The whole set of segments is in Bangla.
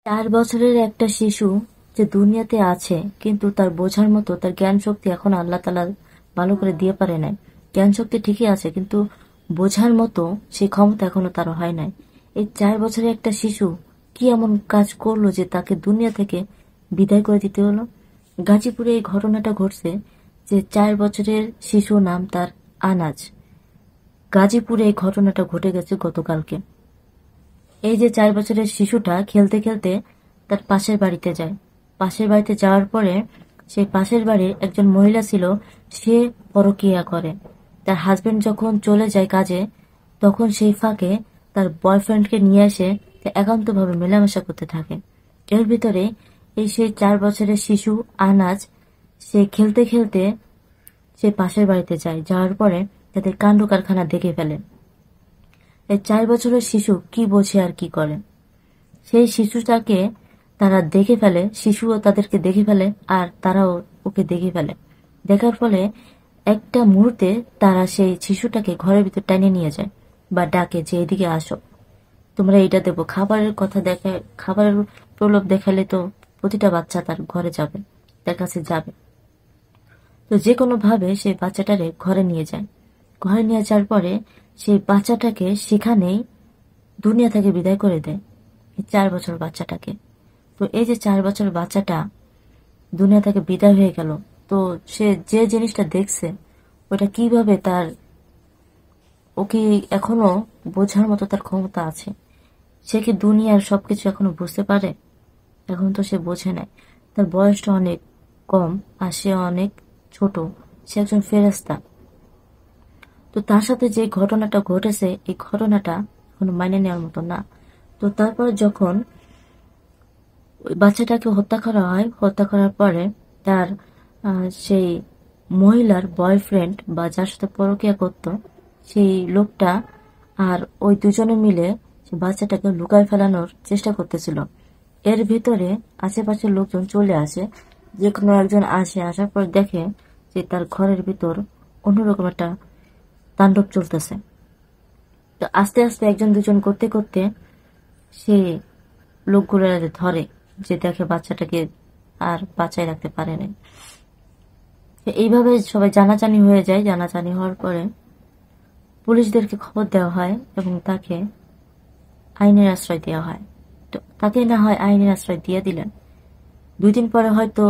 4 বছরের একটা শিশু যে দুনিয়াতে আছে, কিন্তু তার বোঝার মতো তার জ্ঞান শক্তি এখন আল্লাহ তাআলা ভালো করে দিয়ে পারে নাই। জ্ঞান শক্তি ঠিকই আছে, কিন্তু বোঝার মতো সেই ক্ষমতা এখনো তার হয় নাই। এই 4 বছরের একটা শিশু কি এমন কাজ করলো যে তাকে দুনিয়া থেকে বিদায় করে দিতে হলো? গাজীপুরে এই ঘটনাটা ঘটছে, যে 4 বছরের শিশু, নাম তার আনাজ। গাজীপুরে এই ঘটনাটা ঘটে গেছে গতকালকে। এই যে 4 বছরের শিশুটা খেলতে খেলতে তার পাশের বাড়িতে যায়। পাশের বাড়িতে যাওয়ার পরে সেই পাশের বাড়ির একজন মহিলা ছিল, সে পরকীয়া করে। তার হাজবেন্ড যখন চলে যায় কাজে, তখন সেই ফাঁকে তার বয়ফ্রেন্ডকে নিয়ে এসে একান্তভাবে মেলামেশা করতে থাকে। এর ভিতরে এই সেই 4 বছরের শিশু আনাজ, সে খেলতে খেলতে সে পাশের বাড়িতে যায়। যাওয়ার পরে তাদের কাণ্ড কারখানা দেখে ফেলে। এই 4 বছরের শিশু কি বোঝে আর কি করে? সেই শিশুটাকে তারা দেখে ফেলে, শিশুও তাদেরকে দেখে ফেলে, আর তারাও ওকে দেখে ফেলে। দেখার ফলে একটা মুহূর্তে তারা সেই শিশুটাকে ঘরের ভিতর টেনে নিয়ে যায় বা ডাকে যে এদিকে আসো, তোমরা এইটা দেবো। খাবারের কথা দেখায়, খাবারের প্রলোভ দেখালে তো প্রতিটা বাচ্চা তার ঘরে যাবে, তার কাছে যাবে। তো যে কোনো ভাবে সেই বাচ্চাটারে ঘরে নিয়ে যায়। ঘরে নিয়ে যাওয়ার পরে সেই বাচ্চাটাকে সেখানেই দুনিয়া থেকে বিদায় করে দেয়, এই 4 বছর বাচ্চাটাকে। তো এই যে 4 বছর বাচ্চাটা দুনিয়া থেকে বিদায় হয়ে গেল, তো সে যে জিনিসটা দেখছে ওটা কিভাবে তার, ও কি এখনো বোঝার মতো তার ক্ষমতা আছে? সে কি দুনিয়ার সবকিছু এখনো বুঝতে পারে? এখন তো সে বোঝে নাই। তার বয়সটা অনেক কম, আর সে অনেক ছোট। সে একজন ফেরেশতা। তো তার সাথে যে ঘটনাটা ঘটেছে, এই ঘটনাটা এখনো মাইনে নেওয়ার মতো না। তো তারপর যখন ওই বাচ্চাটাকে হত্যা করা হয়, হত্যা করার পরে তার সেই মহিলার বয়ফ্রেন্ড বা যার সাথে পরকীয়া করত, সেই লোকটা আর ওই দুজনে মিলে সেই বাচ্চাটাকে লুকায় ফেলানোর চেষ্টা করতেছিল। এর ভিতরে আশেপাশের লোকজন চলে আসে। যে কোনো একজন আসে, আসার পর দেখে যে তার ঘরের ভিতর অন্যরকম একটা তাণ্ডব চলতেছে। তো আস্তে আস্তে একজন দুজন করতে করতে সে লোকগুলো ধরে, যে দেখে বাচ্চাটাকে আর বাঁচায় রাখতে পারে না। তো এইভাবে সবাই জানাজানি হয়ে যায়। জানাজানি হওয়ার পরে পুলিশদেরকে খবর দেওয়া হয় এবং তাকে আইনের আশ্রয় দেওয়া হয়। তো তাকে না হয় আইনের আশ্রয় দিয়ে দিলেন, 2 দিন পরে হয়তো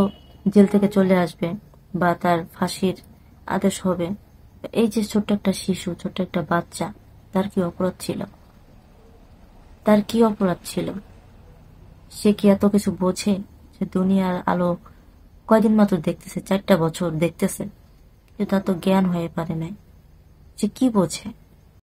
জেল থেকে চলে আসবে বা তার ফাঁসির আদেশ হবে। এই যে ছোট্ট একটা শিশু, ছোট্ট একটা বাচ্চা, তার কি অপরাধ ছিল? তার কি অপরাধ ছিল? সে কি এত কিছু বোঝে? সে দুনিয়ার আলো কয়দিন মাত্র দেখতেছে, 4টা বছর দেখতেছে, যে তার তো জ্ঞান হয়ে পারে নাই। সে কি বোঝে?